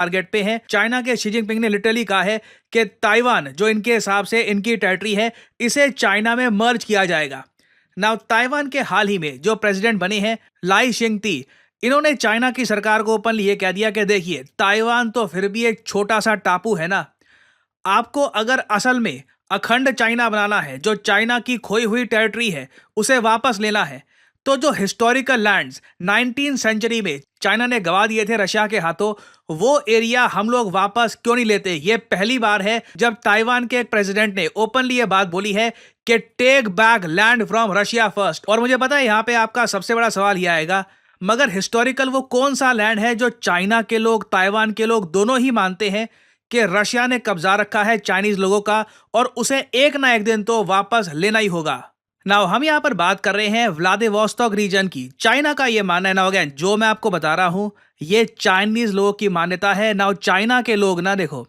Target पे हैं। China के शी जिनपिंग ने लिटरली कहा है कि ताइवान जो इनके हिसाब से इनकी टेरिटरी है, इसे चाइना में मर्ज किया जाएगा। नाउ ताइवान के हाल ही में जो प्रेसिडेंट बने हैं लाई शिंगती, इन्होंने चाइना की सरकार को ओपनली ये कह दिया कि देखिए ताइवान तो फिर भी एक छोटा सा टापू है ना, आपको अगर असल में अखंड चाइना बनाना है, जो चाइना की खोई हुई टेरिटरी है उसे वापस लेना है, तो जो हिस्टोरिकल लैंड्स 19वीं सेंचुरी में चाइना ने गवा दिए थे रशिया के हाथों, वो एरिया हम लोग वापस क्यों नहीं लेते। ये पहली बार है जब ताइवान के एक प्रेसिडेंट ने ओपनली ये बात बोली है कि take back land from Russia first. और मुझे पता है यहाँ पे आपका सबसे बड़ा सवाल ये आएगा, मगर हिस्टोरिकल वो कौन सा लैंड है जो चाइना के लोग, ताइवान के लोग दोनों ही मानते हैं कि रशिया ने कब्जा रखा है चाइनीज लोगों का और उसे एक ना एक दिन तो वापस लेना ही होगा। नाउ हम यहाँ पर बात कर रहे हैं व्लादिवोस्तोक रीजन की। चाइना का ये मानना है ना, अगेन जो मैं आपको बता रहा हूं ये चाइनीज लोगों की मान्यता है। नाउ चाइना के लोग ना, देखो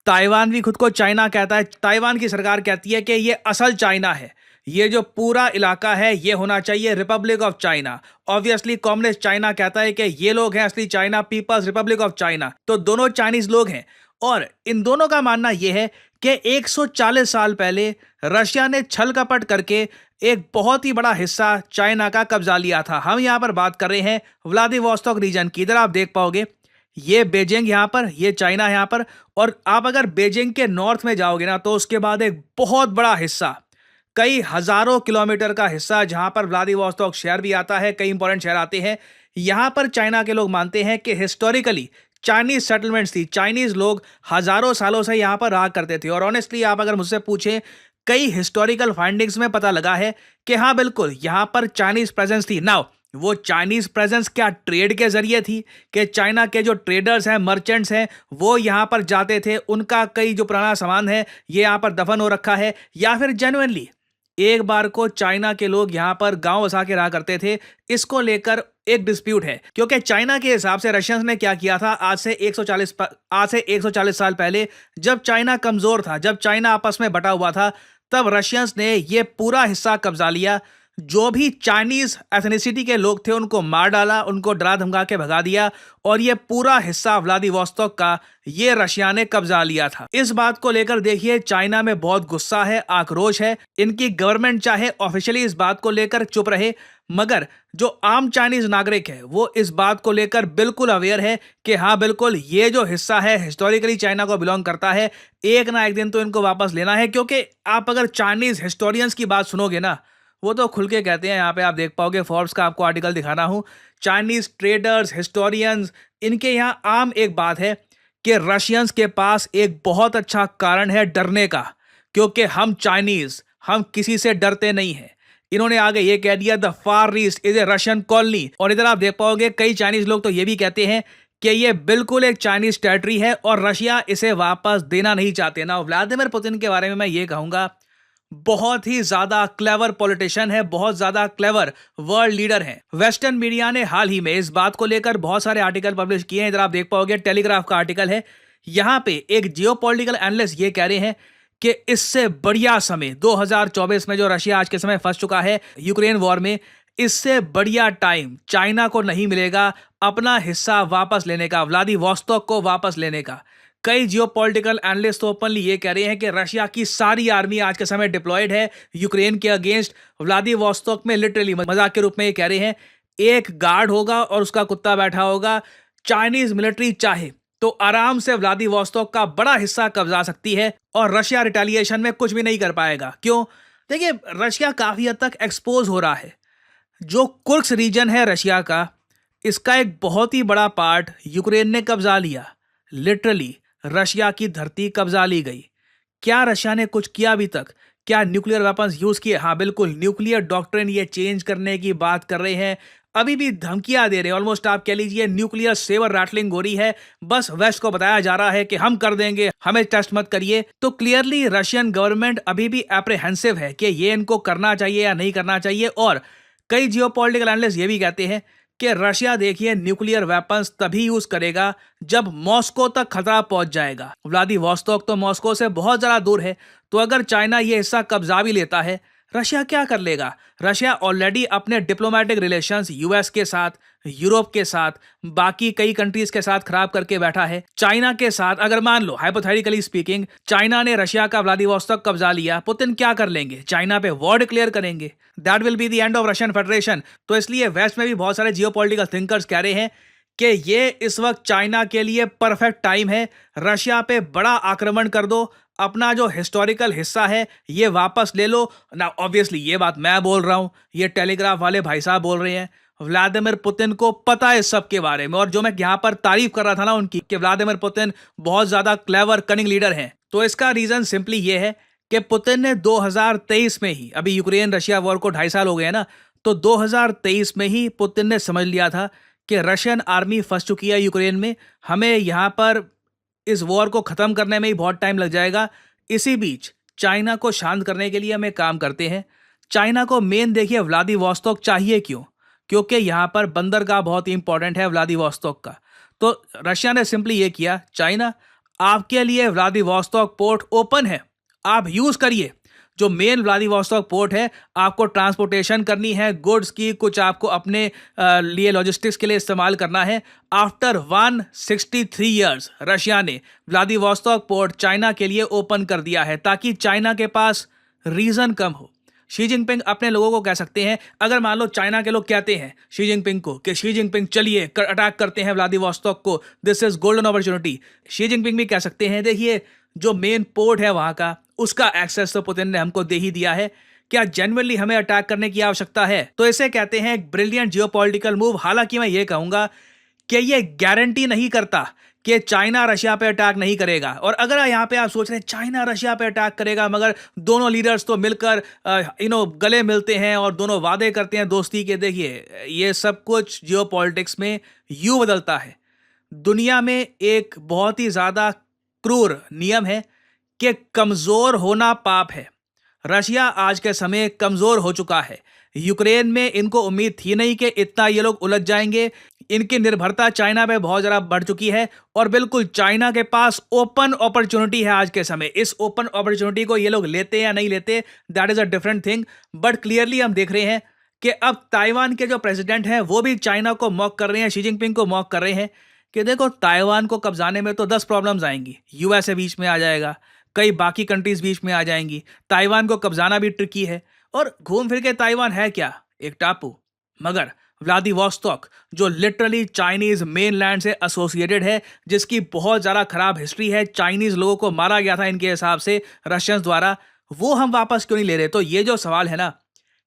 ताइवान भी खुद को चाइना कहता है, ताइवान की सरकार कहती है कि ये असल चाइना है, ये जो पूरा इलाका है ये होना चाहिए republic of China. Obviously communist China कहता है कि ये लोग हैं असली China, people's republic of China. तो दोनों चाइनीज लोग हैं और इन दोनों का मानना यह है कि 140 साल पहले रशिया ने छल कपट करके एक बहुत ही बड़ा हिस्सा चाइना का कब्जा लिया था। हम यहां पर बात कर रहे हैं व्लादिवोस्तोक रीजन की। इधर आप देख पाओगे ये बीजिंग यहां पर, ये चाइना यहां पर, और आप अगर बीजिंग के नॉर्थ में जाओगे ना तो उसके बाद एक बहुत बड़ा हिस्सा, कई हजारों किलोमीटर का हिस्सा जहां पर व्लादिवोस्तोक शहर भी आता है, कई इंपॉर्टेंट शहर आते हैं। यहां पर चाइना के लोग मानते हैं कि हिस्टोरिकली चाइनीज सेटलमेंट्स थी, चाइनीज लोग हजारों सालों से यहां पर रहा करते थे। और ऑनेस्टली आप अगर मुझसे पूछें, कई हिस्टोरिकल फाइंडिंग्स में पता लगा है कि हाँ बिल्कुल यहां पर चाइनीज प्रेजेंस थी। नाउ वो चाइनीज प्रेजेंस क्या ट्रेड के जरिए थी कि चाइना के जो ट्रेडर्स हैं, मर्चेंट्स हैं, वो यहां पर जाते थे, उनका कई जो पुराना सामान है ये यहां पर दफन हो रखा है, या फिर जेन्युइनली एक बार को चाइना के लोग यहां पर गांव बसा के रहा करते थे। इसको लेकर एक डिस्प्यूट है, क्योंकि चाइना के हिसाब से रशियंस ने क्या किया था आज से 140 साल पहले, जब चाइना कमजोर था, जब चाइना आपस में बटा हुआ था, तब रशियंस ने ये पूरा हिस्सा कब्जा लिया। जो भी चाइनीज एथनिसिटी के लोग थे उनको मार डाला, उनको डरा धमका के भगा दिया और ये पूरा हिस्सा व्लादिवोस्तोक का ये रशिया ने कब्जा लिया था। इस बात को लेकर देखिए चाइना में बहुत गुस्सा है, आक्रोश है। इनकी गवर्नमेंट चाहे ऑफिशियली इस बात को लेकर चुप रहे, मगर जो आम चाइनीज नागरिक है वो इस बात को लेकर बिल्कुल अवेयर है कि हाँ बिल्कुल ये जो हिस्सा है हिस्टोरिकली चाइना को बिलोंग करता है, एक ना एक दिन तो इनको वापस लेना है। क्योंकि आप अगर चाइनीज हिस्टोरियंस की बात सुनोगे ना, वो तो खुल के कहते हैं, यहाँ पे आप देख पाओगे, फोर्ब्स का आपको आर्टिकल दिखा रहा हूं, चाइनीज ट्रेडर्स, हिस्टोरियंस, इनके यहाँ आम एक बात है कि रशियंस के पास एक बहुत अच्छा कारण है डरने का, क्योंकि हम चाइनीज, हम किसी से डरते नहीं हैं। इन्होंने आगे ये कह दिया the far east is a Russian colony. और इधर आप देख पाओगे कई चाइनीज लोग तो ये भी कहते हैं कि ये बिल्कुल एक चाइनीज टेरिटरी है और रशिया इसे वापस देना नहीं चाहते ना। व्लादिमीर पुतिन के बारे में मैं ये कहूंगा, बहुत ही ज्यादा क्लेवर पॉलिटिशियन है, बहुत ज्यादा क्लेवर वर्ल्ड लीडर है। वेस्टर्न मीडिया ने हाल ही में इस बात को लेकर बहुत सारे आर्टिकल पब्लिश किए हैं। इधर आप देख पाओगे टेलीग्राफ का आर्टिकल है, यहां पे एक जियोपॉलिटिकल एनालिस्ट ये कह रहे हैं कि इससे बढ़िया समय 2024 में जो रशिया आज के समय फंस चुका है यूक्रेन वॉर में, इससे बढ़िया टाइम चाइना को नहीं मिलेगा अपना हिस्सा वापस लेने का, व्लादिवोस्तोक को वापस लेने का। कई जियोपॉलिटिकल एनालिस्ट तो ओपनली ये कह रहे हैं कि रशिया की सारी आर्मी आज के समय डिप्लॉयड है यूक्रेन के अगेंस्ट। व्लादिवोस्तोक में लिटरली मजाक के रूप में ये कह रहे हैं एक गार्ड होगा और उसका कुत्ता बैठा होगा। चाइनीज मिलिट्री चाहे तो आराम से व्लादिवोस्तोक का बड़ा हिस्सा कब्जा सकती है और रशिया रिटेलिएशन में कुछ भी नहीं कर पाएगा। क्यों? देखिए रशिया काफी हद तक एक्सपोज हो रहा है। जो कुर्स्क रीजन है रशिया का, इसका एक बहुत ही बड़ा पार्ट यूक्रेन ने कब्जा लिया। लिटरली रशिया की धरती कब्जा ली गई। क्या रशिया ने कुछ किया अभी तक? क्या न्यूक्लियर वेपन्स यूज किए? हाँ बिल्कुल, न्यूक्लियर डॉक्ट्रिन ये चेंज करने की बात कर रहे हैं, अभी भी धमकियां दे रहे हैं। ऑलमोस्ट आप कह लीजिए न्यूक्लियर सेवर रैटलिंग हो रही है। बस वेस्ट को बताया जा रहा है कि हम कर देंगे, हमें टेस्ट मत करिए। तो क्लियरली रशियन गवर्नमेंट अभी भी एप्रीहेंसिव है कि ये इनको करना चाहिए या नहीं करना चाहिए। और कई जियोपॉलिटिकल एनालिस्ट ये भी कहते हैं कि रशिया देखिए न्यूक्लियर वेपन्स तभी यूज करेगा जब मॉस्को तक खतरा पहुंच जाएगा। व्लादिवोस्तोक तो मॉस्को से बहुत ज्यादा दूर है, तो अगर चाइना ये हिस्सा कब्जा भी लेता है, रशिया क्या कर लेगा? रशिया ऑलरेडी अपने डिप्लोमेटिक रिलेशंस यूएस के साथ, यूरोप के साथ, बाकी कई कंट्रीज के साथ खराब करके बैठा है। चाइना के साथ अगर मान लो हाइपोथेटिकली स्पीकिंग चाइना ने रशिया का व्लादिवोस्तोक कब्जा लिया, पुतिन क्या कर लेंगे? चाइना पे वॉर डिक्लेयर करेंगे। That will be the end of Russian federation. तो इसलिए वेस्ट में भी बहुत सारे जियोपॉलिटिकल थिंकर्स कह रहे हैं कि ये इस वक्त चाइना के लिए परफेक्ट टाइम है, रशिया पे बड़ा आक्रमण कर दो, अपना जो हिस्टोरिकल हिस्सा है ये वापस ले लो ना। ऑब्वियसली ये बात मैं बोल रहा हूं, ये टेलीग्राफ वाले भाई साहब बोल रहे हैं। व्लादिमीर पुतिन को पता है इस सब के बारे में, और जो मैं यहां पर तारीफ कर रहा था ना उनकी कि व्लादिमीर पुतिन बहुत ज्यादा क्लेवर कनिंग लीडर हैं, तो इसका रीजन सिंपली ये है कि पुतिन ने 2023 में ही, अभी यूक्रेन रशिया वॉर को 2.5 साल हो गए ना, तो 2023 में ही पुतिन ने समझ लिया था कि रशियन आर्मी फंस चुकी है यूक्रेन में, हमें यहां पर इस वॉर को खत्म करने में ही बहुत टाइम लग जाएगा। इसी बीच चाइना को शांत करने के लिए हम एक काम करते हैं। चाइना को मेन देखिए व्लादिवोस्तोक चाहिए क्यों? क्योंकि यहां पर बंदरगाह बहुत ही इंपॉर्टेंट है व्लादिवोस्तोक का। तो रशिया ने सिंपली ये किया, चाइना आपके लिए व्लादिवोस्तोक पोर्ट ओपन है, आप यूज करिए। जो मेन व्लादिवोस्तोक पोर्ट है, आपको ट्रांसपोर्टेशन करनी है गुड्स की, कुछ आपको अपने लिए लॉजिस्टिक्स के लिए इस्तेमाल करना है। आफ्टर 163 ईयर्स रशिया ने व्लादिवोस्तोक पोर्ट चाइना के लिए ओपन कर दिया है, ताकि चाइना के पास रीजन कम हो। शी जिनपिंग अपने लोगों को कह सकते हैं, अगर मान लो चाइना के लोग कहते हैं शी जिनपिंग को कि शी जिनपिंग चलिए अटैक करते हैं व्लादिवोस्तोक को, this is golden opportunity. Xi Jinping भी कह सकते हैं देखिए जो मेन पोर्ट है वहां का, उसका एक्सेस तो पुतिन ने हमको दे ही दिया है, क्या जेन्युइनली हमें अटैक करने की आवश्यकता है? तो इसे कहते हैं एक ब्रिलियंट जियोपॉलिटिकल मूव। हालांकि मैं ये कहूंगा कि ये गारंटी नहीं करता कि चाइना रशिया पे अटैक नहीं करेगा। और अगर यहाँ पे आप सोच रहे हैं चाइना रशिया पे अटैक करेगा, मगर दोनों लीडर्स तो मिलकर गले मिलते हैं और दोनों वादे करते हैं दोस्ती के, देखिए ये सब कुछ जियोपॉलिटिक्स में यूं बदलता है। दुनिया में एक बहुत ही ज्यादा क्रूर नियम है कि कमजोर होना पाप है। रशिया आज के समय कमजोर हो चुका है। यूक्रेन में इनको उम्मीद थी नहीं कि इतना ये लोग उलझ जाएंगे। इनकी निर्भरता चाइना पे बहुत ज़्यादा बढ़ चुकी है, और बिल्कुल चाइना के पास ओपन अपॉर्चुनिटी है आज के समय। इस ओपन अपॉर्चुनिटी को ये लोग लेते या नहीं लेते, that is a different thing. But clearly हम देख रहे हैं कि अब ताइवान के जो प्रेसिडेंट हैं वो भी चाइना को मॉक कर रहे हैं, शी जिनपिंग को मॉक कर रहे हैं कि देखो ताइवान को कब्जाने में तो 10 प्रॉब्लम्स आएंगी। यूएसए बीच में आ जाएगा, कई बाकी कंट्रीज बीच में आ जाएंगी, ताइवान को कब्जाना भी ट्रिकी है। और घूम फिर के ताइवान है क्या? एक टापू। मगर व्लादिवोस्तोक जो लिटरली चाइनीज मेनलैंड से एसोसिएटेड है, जिसकी बहुत ज़्यादा खराब हिस्ट्री है, चाइनीज लोगों को मारा गया था इनके हिसाब से रशियंस द्वारा, वो हम वापस क्यों नहीं ले रहे? तो ये जो सवाल है ना,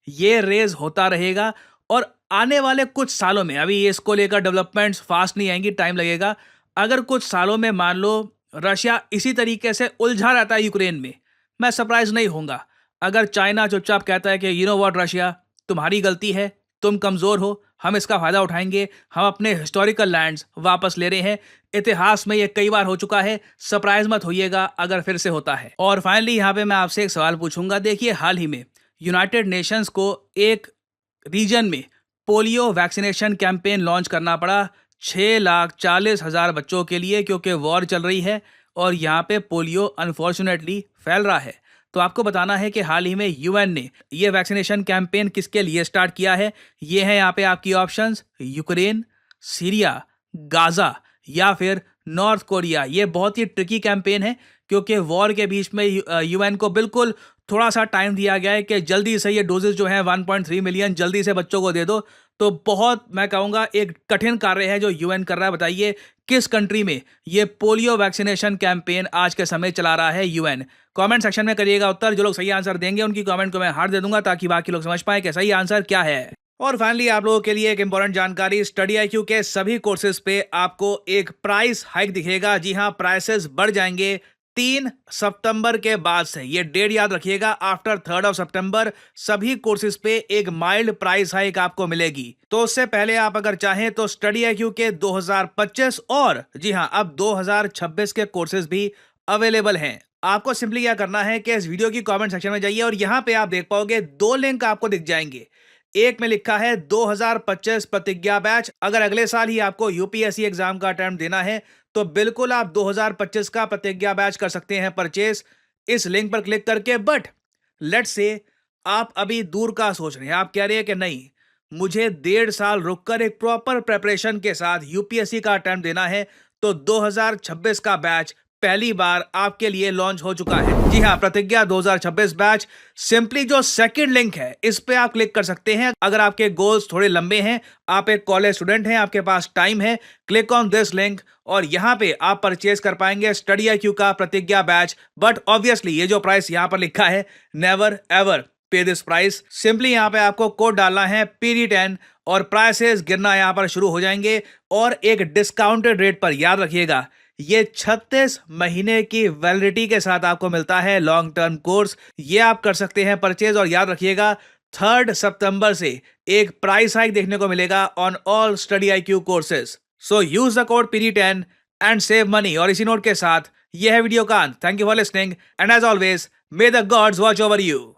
ये रेज होता रहेगा। और आने वाले कुछ सालों में, अभी इसको लेकर डेवलपमेंट्स फास्ट नहीं आएंगी, टाइम लगेगा। अगर कुछ सालों में मान लो रशिया इसी तरीके से उलझा रहता है यूक्रेन में, मैं सरप्राइज नहीं होऊंगा अगर चाइना चुपचाप कहता है कि यू नो व्हाट रशिया, तुम्हारी गलती है, तुम कमजोर हो, हम इसका फायदा उठाएंगे, हम अपने हिस्टोरिकल लैंड्स वापस ले रहे हैं। इतिहास में ये कई बार हो चुका है, सरप्राइज मत होइएगा अगर फिर से होता है। और फाइनली यहाँ पे मैं आपसे एक सवाल पूछूंगा। देखिए हाल ही में यूनाइटेड नेशंस को एक रीजन में पोलियो वैक्सीनेशन कैंपेन लॉन्च करना पड़ा 6,40,000 बच्चों के लिए, क्योंकि वॉर चल रही है और यहाँ पे पोलियो अनफॉर्चुनेटली फैल रहा है। तो आपको बताना है कि हाल ही में यूएन ने ये वैक्सीनेशन कैंपेन किसके लिए स्टार्ट किया है। ये है यहाँ पे आपकी ऑप्शंस, यूक्रेन, सीरिया, गाजा या फिर नॉर्थ कोरिया। ये बहुत ही ट्रिकी कैंपेन है, क्योंकि वॉर के बीच में यूएन को बिल्कुल थोड़ा सा टाइम दिया गया है कि जल्दी से ये डोजेस जो है 1.3 मिलियन जल्दी से बच्चों को दे दो। तो बहुत मैं कहूँगा एक कठिन कार्य है जो यूएन कर रहा है। बताइए किस कंट्री में ये पोलियो वैक्सीनेशन कैंपेन आज के समय चला रहा है यूएन? कमेंट सेक्शन में करिएगा उत्तर। जो लोग सही आंसर देंगे उनकी कमेंट को मैं हार्ट दे दूंगा, ताकि बाकी लोग समझ पाए कि सही आंसर क्या है। और फाइनली आप लोगों के लिए एक इंपॉर्टेंट जानकारी, स्टडी आईक्यू के सभी कोर्सेज पे आपको एक प्राइस हाइक दिखेगा। जी हाँ, प्राइसेस बढ़ जाएंगे 3 सितंबर के बाद से। ये डेट याद रखिएगा, आफ्टर 3 सितंबर सभी कोर्सेज पे एक माइल्ड प्राइस हाइक आपको मिलेगी। तो उससे पहले आप अगर चाहें तो स्टडी आईक्यू के 2025 और जी हाँ अब 2026 के कोर्सेज भी अवेलेबल हैं। आपको सिंपली क्या करना है कि इस वीडियो की कमेंट सेक्शन में जाइए और यहाँ पे आप देख पाओगे 2 लिंक आपको दिख जाएंगे। एक में लिखा है 2025 प्रतिज्ञा बैच। अगर अगले साल ही आपको यूपीएससी एग्जाम का अटेम्प्ट देना है तो बिल्कुल आप 2025 का प्रतिज्ञा बैच कर सकते हैं परचेस इस लिंक पर क्लिक करके। बट लेट्स से आप अभी दूर का सोच रहे हैं, आप कह रहे हैं कि नहीं, मुझे 1.5 साल रुककर एक प्रॉपर प्रिपरेशन के साथ यूपीएससी का अटेम्प्ट देना है, तो 2026 का बैच पहली बार आपके लिए लॉन्च हो चुका है। जी हाँ, प्रतिज्ञा 2026 बैच। सिंपली जो सेकंड लिंक है इस पे आप क्लिक कर सकते हैं। अगर आपके गोल्स थोड़े लंबे हैं, आप एक कॉलेज स्टूडेंट हैं, आपके पास टाइम है, क्लिक ऑन दिस लिंक और यहाँ पे आप परचेज कर पाएंगे स्टडी IQ का प्रतिज्ञा बैच। बट ऑब्वियसली ये जो प्राइस यहाँ पर लिखा है, नेवर एवर पे दिस प्राइस। सिंपली यहाँ पे आपको कोड डालना है PD10 और प्राइसेस गिरना यहाँ पर शुरू हो जाएंगे और एक डिस्काउंटेड रेट पर। याद रखिएगा, ये 36 महीने की वैलिडिटी के साथ आपको मिलता है लॉन्ग टर्म कोर्स। ये आप कर सकते हैं परचेज। और याद रखिएगा, 3 सितंबर से एक प्राइस हाइक देखने को मिलेगा on all study IQ courses. So use the code PD10 and save money. और इसी नोट के साथ यह है वीडियो का अंत। Thank you for listening and as always, may the gods watch over you.